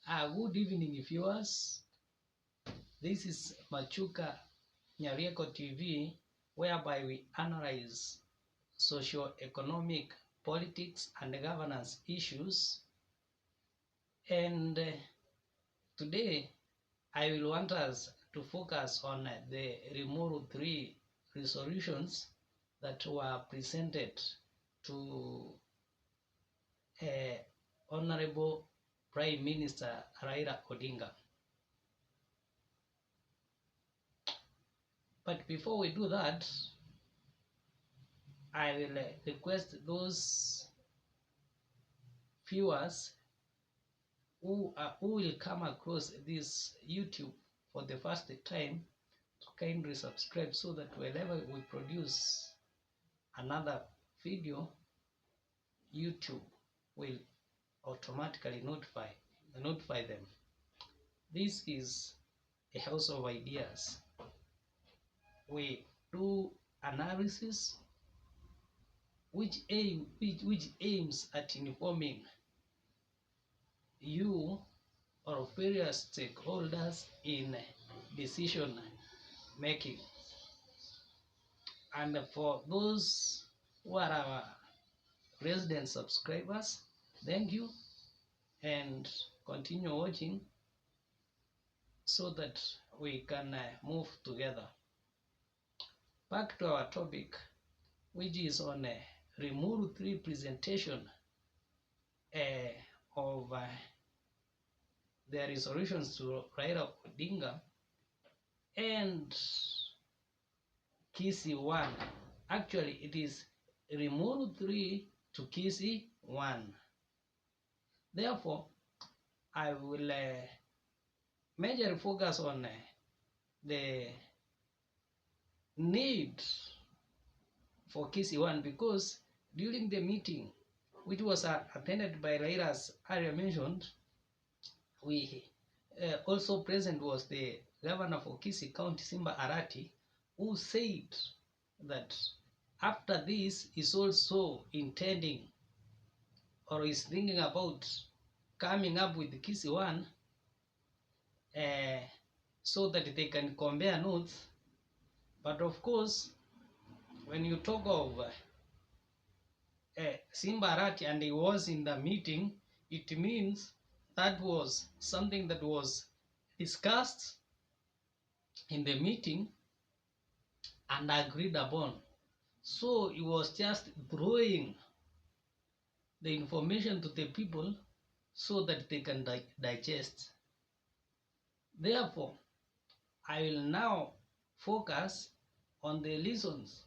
Good evening, viewers. This is Machuka Nyarieko TV, whereby we analyze socio-economic, politics, and governance issues. And today, I will want us to focus on the Limuru 3 resolutions that were presented to Honorable Prime Minister Raila Odinga. But before we do that, I will request those viewers who will come across this YouTube for the first time to kindly subscribe, so that whenever we produce another video, YouTube will automatically notify them. This is a house of ideas. We do analysis which aims at informing you or various stakeholders in decision making. And for those who are our resident subscribers, thank you, and continue watching so that we can move together. Back to our topic, which is on Limuru 3 presentation of their resolutions to Raila Odinga and Kisii One. Actually, it is Limuru 3 to Kisii One. Therefore, I will majorly focus on the need for Kisii One, because during the meeting, which was attended by Raila, as earlier mentioned, we also present was the governor for Kisii County, Simba Arati, who said that after this is also intending or is thinking about coming up with Kisii One, so that they can compare notes. But of course, when you talk of Simba Arati and he was in the meeting, it means that was something that was discussed in the meeting and agreed upon. So he was just throwing the information to the people so that they can digest. Therefore, I will now focus on the reasons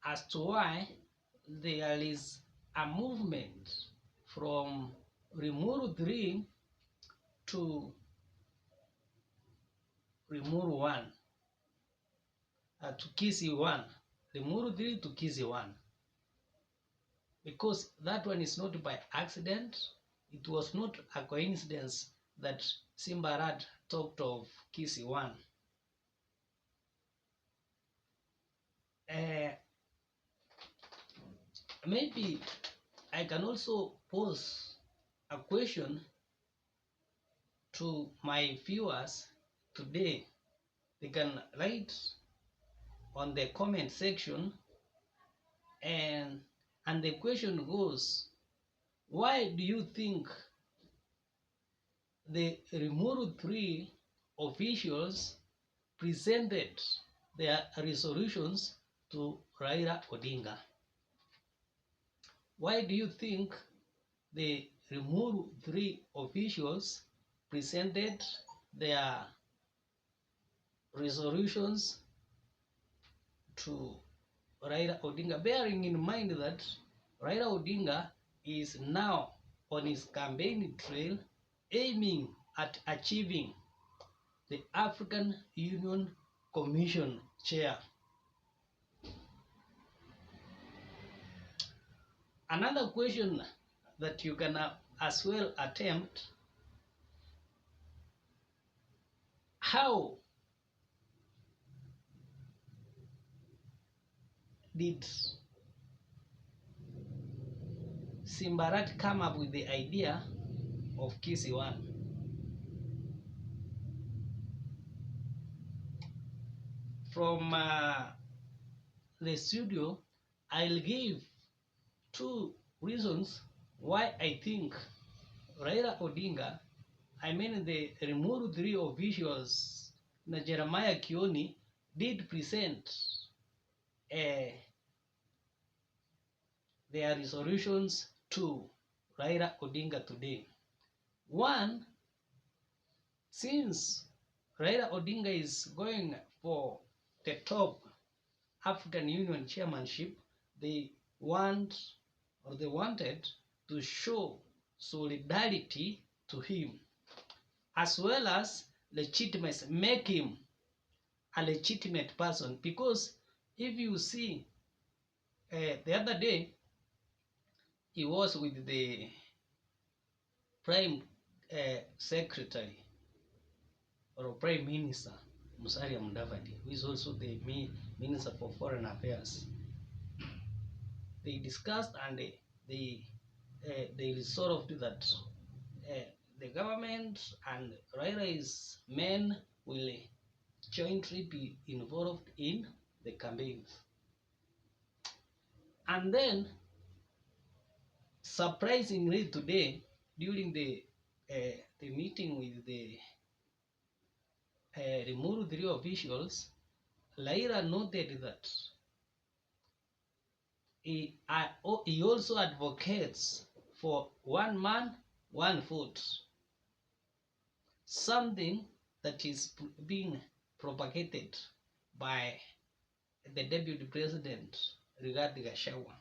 as to why there is a movement from Limuru 3 to Limuru 1, to Kisii One. Limuru 3 to Kisii One. Because that one is not by accident. It was not a coincidence that Simba Arati talked of Kisii One. Maybe I can also pose a question to my viewers today. They can write on the comment section, and the question goes, why do you think the Limuru 3 officials presented their resolutions to Raila Odinga? Why do you think the Limuru 3 officials presented their resolutions to Raila Odinga, bearing in mind that Raila Odinga is now on his campaign trail, aiming at achieving the African Union Commission chair? Another question that you can as well attempt: how did Simba Arati come up with the idea of Kisii One? from the studio, I'll give two reasons why I think Raila Odinga, I mean the Limuru three officials, na Jeremiah Kioni, did present uh, their resolutions to Raila Odinga today. One, since Raila Odinga is going for the top African Union chairmanship, they wanted to show solidarity to him, as well as legitimacy, make him a legitimate person. Because if you see, the other day, he was with the Prime Secretary or Prime Minister Musalia Mudavadi, who is also the Minister for Foreign Affairs. They discussed and they resolved that the government and Raila's men will jointly be involved in the campaigns. And then, surprisingly today, during the meeting with the Limuru three officials, Raila noted that he also advocates for one man, one vote, something that is being propagated by the Deputy President Rigathi Gachagua.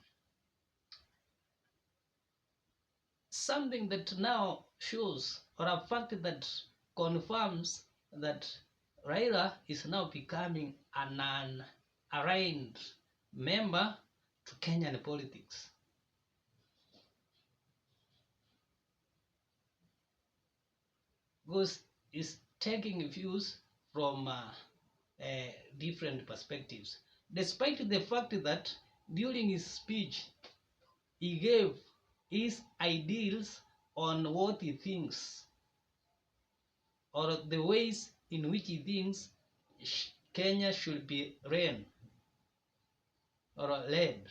Something that now shows, or a fact that confirms that Raila is now becoming an aligned member to Kenyan politics. Because he's taking views from different perspectives, despite the fact that during his speech he gave his ideals on what he thinks or the ways in which he thinks Kenya should be ran or led.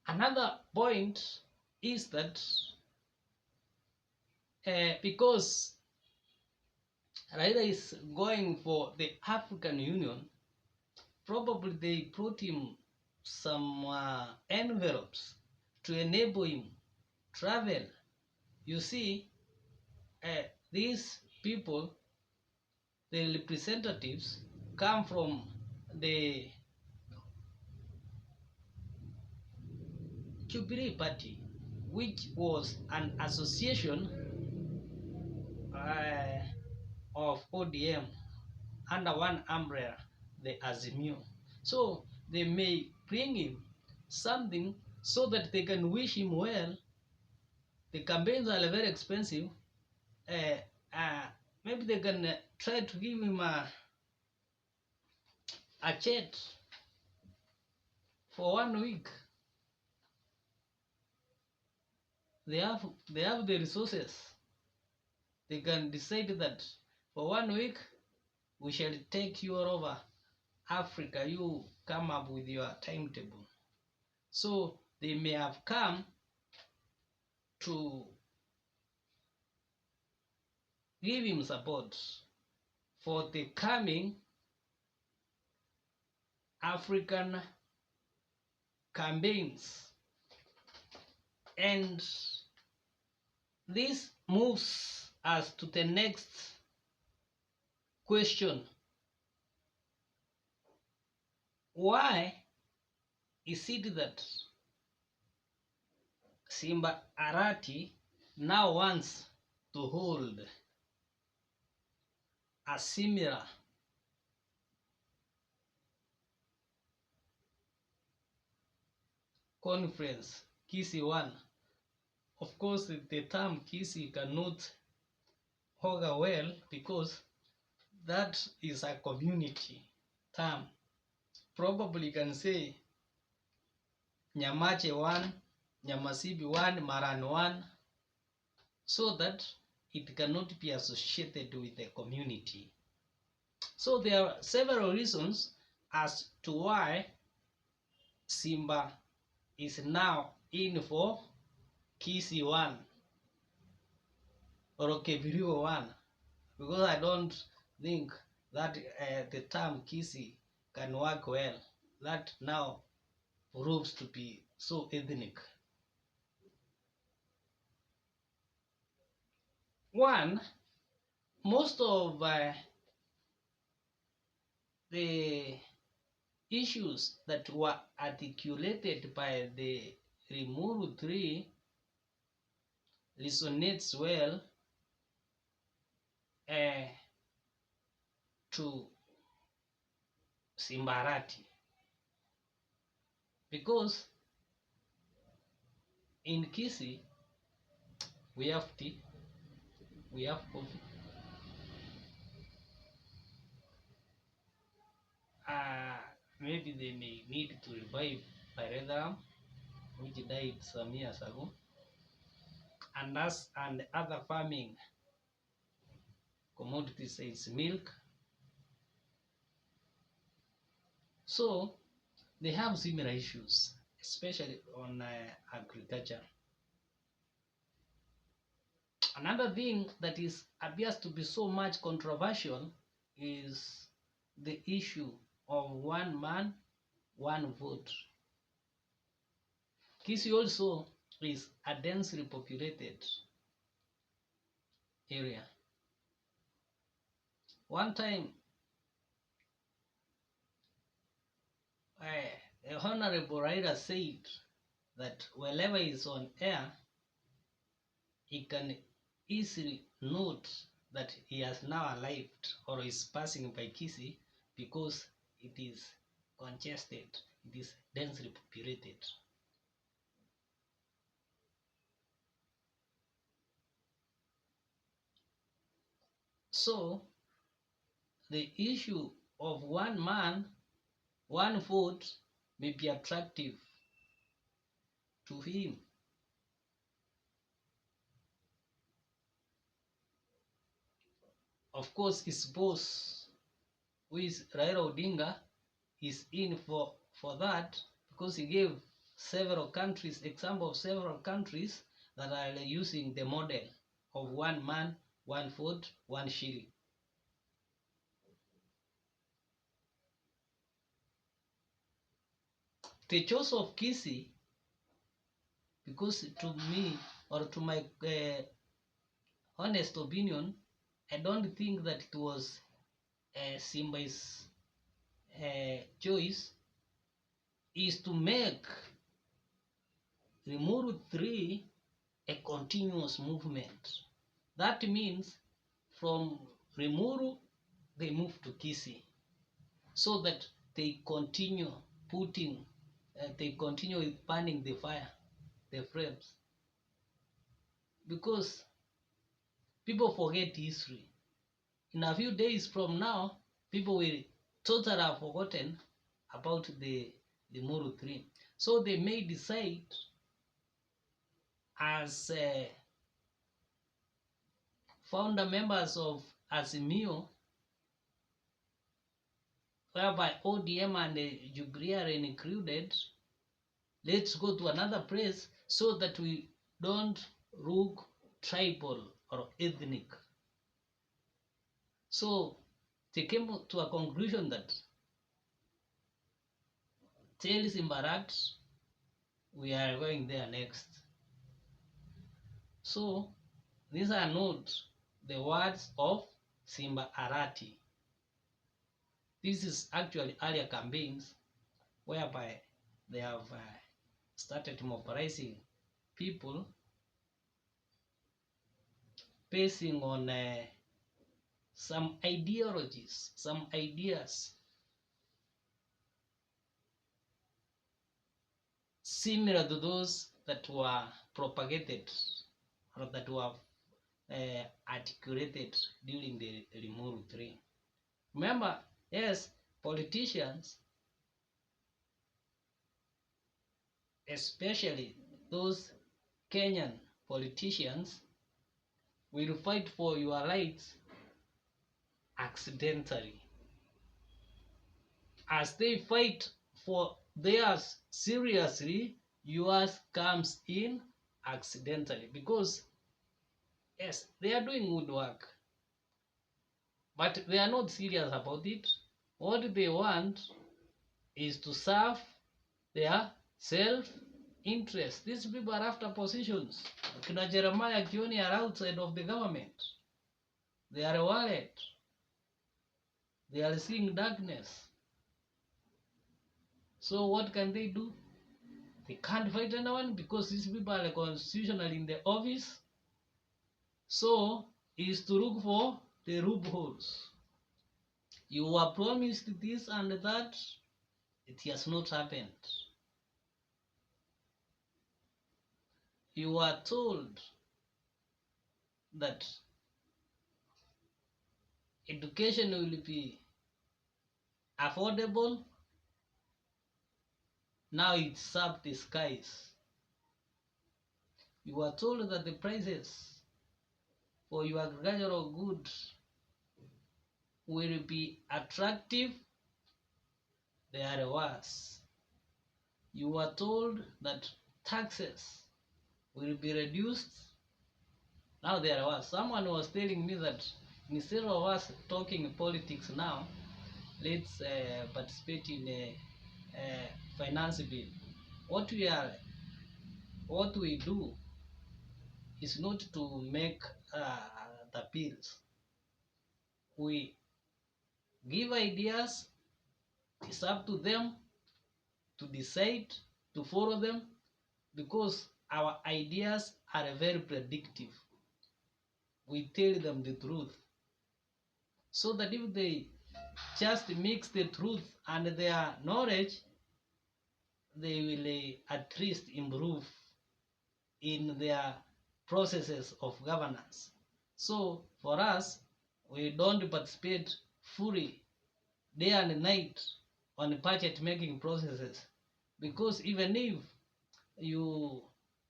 Another point is that because Raila is going for the African Union, probably they brought him some envelopes to enable him travel. You see, these people, the representatives, come from the Jubilee Party, which was an association of ODM under one umbrella, the Azimio. So they may bring him something so that they can wish him well. The campaigns are very expensive. Maybe they can try to give him a chat for 1 week. They have the resources. They can decide that for 1 week we shall take you all over Africa. You come up with your timetable. So they may have come to give him support for the coming African campaigns. And this moves us to the next question. Why is it that Simba Arati now wants to hold a similar conference, Kisii One? Of course, the term Kisii cannot augur well because that is a community term. Probably can say Nyamache One, Nyamasibi One, Maran One, so that it cannot be associated with the community. So there are several reasons as to why Simba is now in for Kisii One or Kebirigo One, because I don't think that the term Kisii can work well. That now proves to be so ethnic. One, most of the issues that were articulated by the Limuru 3 resonates well uh, to Simbarati, because in Kisii we have tea, we have coffee, maybe they may need to revive Paredram, which died some years ago, and us and other farming commodities is milk. So they have similar issues, especially on agriculture. Another thing that is appears to be so much controversial is the issue of one man, one vote. Kisii also is a densely populated area. One time, the Honorable Raila said that wherever he's on air, he can easily note that he has now arrived or is passing by Kisii because it is congested, it is densely populated. So the issue of one man, one vote may be attractive to him. Of course, his boss, who is Raila Odinga, is in for that, because he gave several countries, example of several countries that are using the model of one man, one vote, one shilling. The choice of Kisii, because to me, or to my honest opinion, I don't think that it was Simba's choice, is to make Limuru 3 a continuous movement. That means from Limuru they move to Kisii, so that they continue putting, they continue burning the fire, the flames, because people forget history. In a few days from now, people will totally have forgotten about the Limuru 3. So they may decide as founder members of Azimio, whereby ODM and Jubilee are included, let's go to another place so that we don't look tribal or ethnic. So they came to a conclusion that tell Simbarat we are going there next. So these are not the words of Simba Arati. This is actually earlier campaigns whereby they have started mobilizing people basing on some ideologies, some ideas similar to those that were propagated or that were articulated during the Limuru 3. Remember, yes, politicians, especially those Kenyan politicians, will fight for your rights accidentally. as they fight for theirs seriously, yours comes in accidentally, because yes, they are doing good work, but they are not serious about it. What they want is to serve their self-interest. These people are after positions. Kina Jeremiah Kioni are outside of the government. They are a wallet. They are seeing darkness. So what can they do? They can't fight anyone because these people are constitutionally in the office. So is to look for the loopholes. You were promised this and that, it has not happened. You are told that education will be affordable. Now it's up the skies. You are told that the prices for your agricultural goods will be attractive. They are worse. You are told that taxes will be reduced. Now they are worse. Someone was telling me that instead of us talking politics now, let's participate in a finance bill. What we do is not to make the bills. We give ideas. It's up to them to decide to follow them, because our ideas are very predictive. We tell them the truth, so that if they just mix the truth and their knowledge, they will at least improve in their processes of governance. So for us, we don't participate fully day and night on budget making processes, because even if you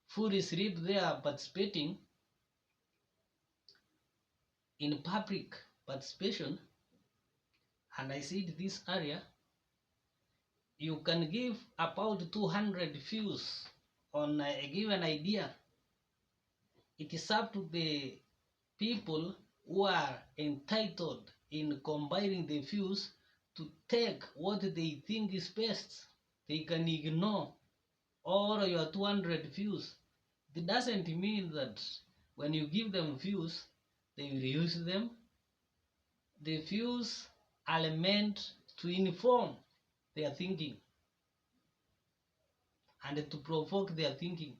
fully sleep there participating in public participation, and I said this area, you can give about 200 views on a given idea. It is up to the people who are entitled in combining the views to take what they think is best. They can ignore all your 200 views. It doesn't mean that when you give them views, they will use them. The views are meant to inform their thinking and to provoke their thinking,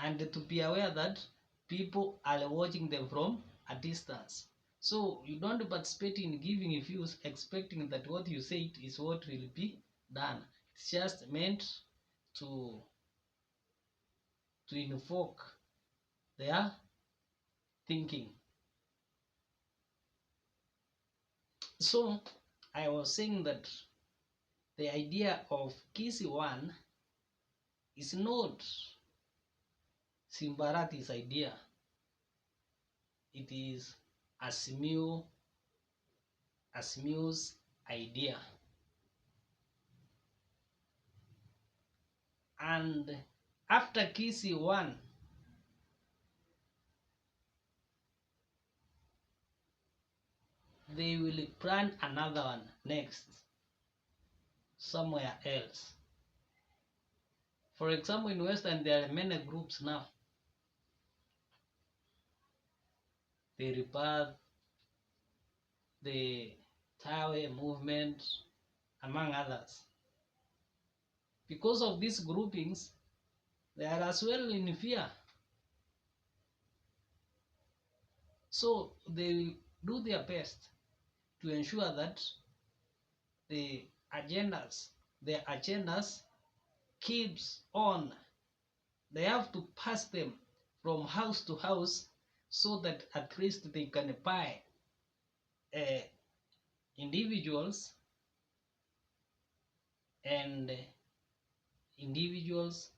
and to be aware that people are watching them from a distance. So you don't participate in giving views expecting that what you say is what will be done. It's just meant to invoke their thinking. So I was saying that the idea of Kisii One is not Simbarati's idea. It is Asimiu's idea. And after Kisii One, they will plan another one next somewhere else. For example, in Western, there are many groups now. They rebirth, the Tawe movement, among others. Because of these groupings, they are as well in fear. So they do their best to ensure that the agendas keeps on. They have to pass them from house to house, so that at least they can buy individuals, and individuals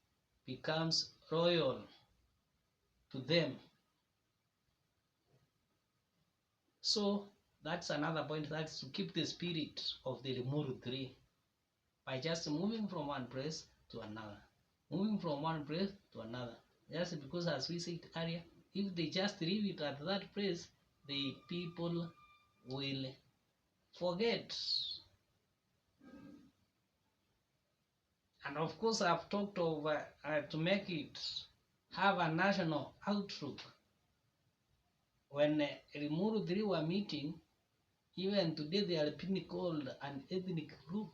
becomes loyal to them. So that's another point, that's to keep the spirit of the Limuru 3 by just moving from one place to another, moving from one place to another. Just because, as we said earlier, if they just leave it at that place, the people will forget. And of course, I've talked of to make it have a national outlook. When Limuru 3 were meeting, even today they are being called an ethnic group.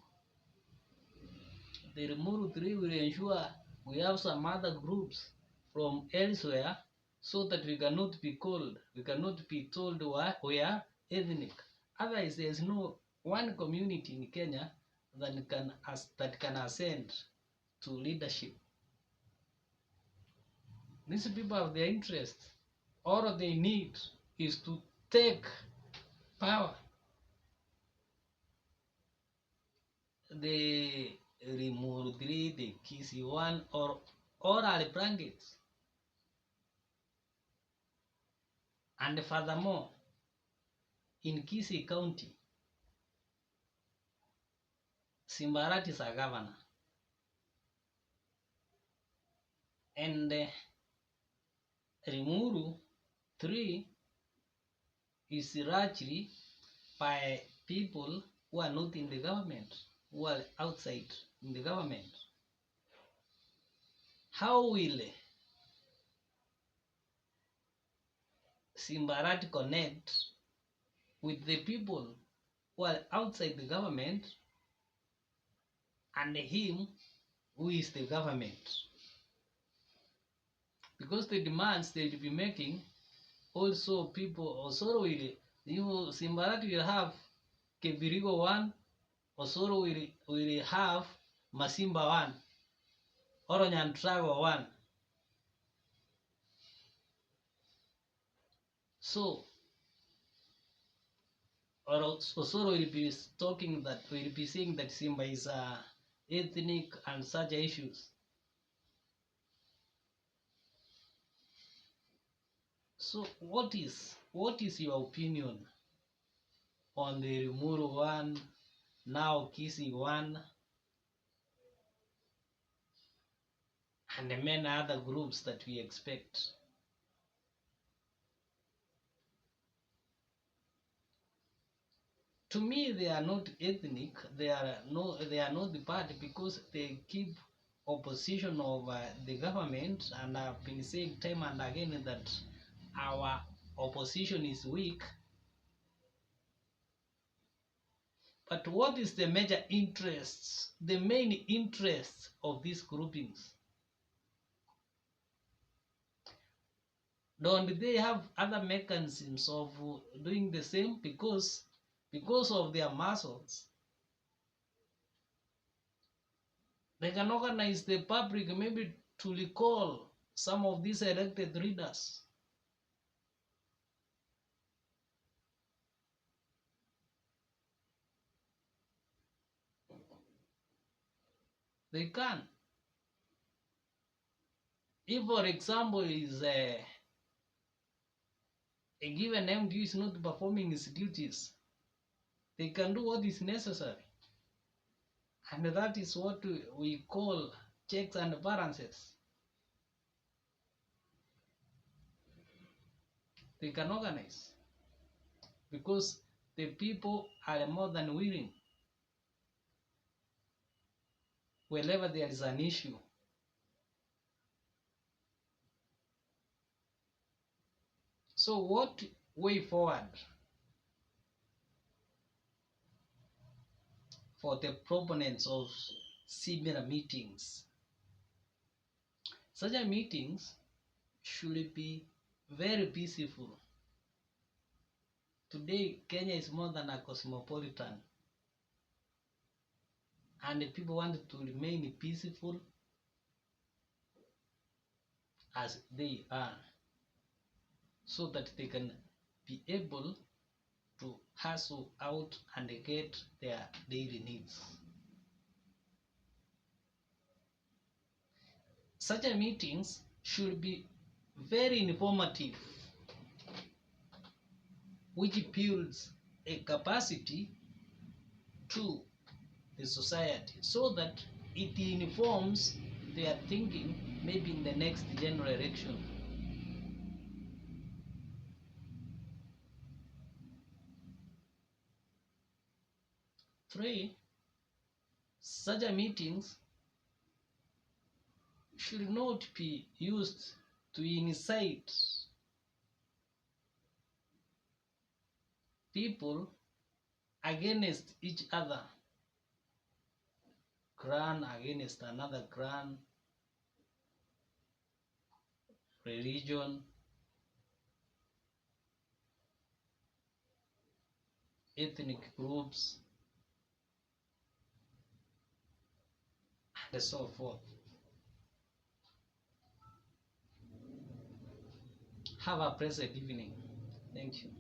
The Limuru 3 will ensure we have some other groups from elsewhere, so that we cannot be called, we cannot be told we are ethnic. Otherwise, there is no one community in Kenya that can ascend to leadership. These people have their interest. All they need is to take power. The Limuru 3, the Kisii One, or all are blankets. And furthermore, in Kisii County, Simbarat is a governor. And Limuru 3 is largely by people who are not in the government, who are outside in the government. How will Simbarat connect with the people who are outside the government and him who is the government? Because the demands they will be making, also people also will, Simbarat will have Kebirigo 1, Osoro will have Masimba 1, Oronyantrago 1. So, or Osoro will be talking that, will be saying that Simba is ethnic and such issues. So, what is your opinion on the Limuru 1, now Kisii 1, and the many other groups that we expect? To me, they are not ethnic. They are not the party, because they keep opposition of the government, and I've been saying time and again that our opposition is weak. But what is the major interests, the main interests of these groupings? Don't they have other mechanisms of doing the same? Because of their muscles, they can organize the public, maybe to recall some of these elected leaders. They can. If, for example, is a given MD is not performing his duties, they can do what is necessary. And that is what we call checks and balances. They can organize, because the people are more than willing wherever there is an issue. So what way forward for the proponents of similar meetings? Such meetings should be very peaceful. Today, Kenya is more than a cosmopolitan, and people want to remain peaceful as they are, so that they can be able to hustle out and get their daily needs. Such meetings should be very informative, which builds a capacity to the society so that it informs their thinking maybe in the next general election. Three, such meetings should not be used to incite people against each other, clan against another clan, religion, ethnic groups, and so forth. Have a pleasant evening. Thank you.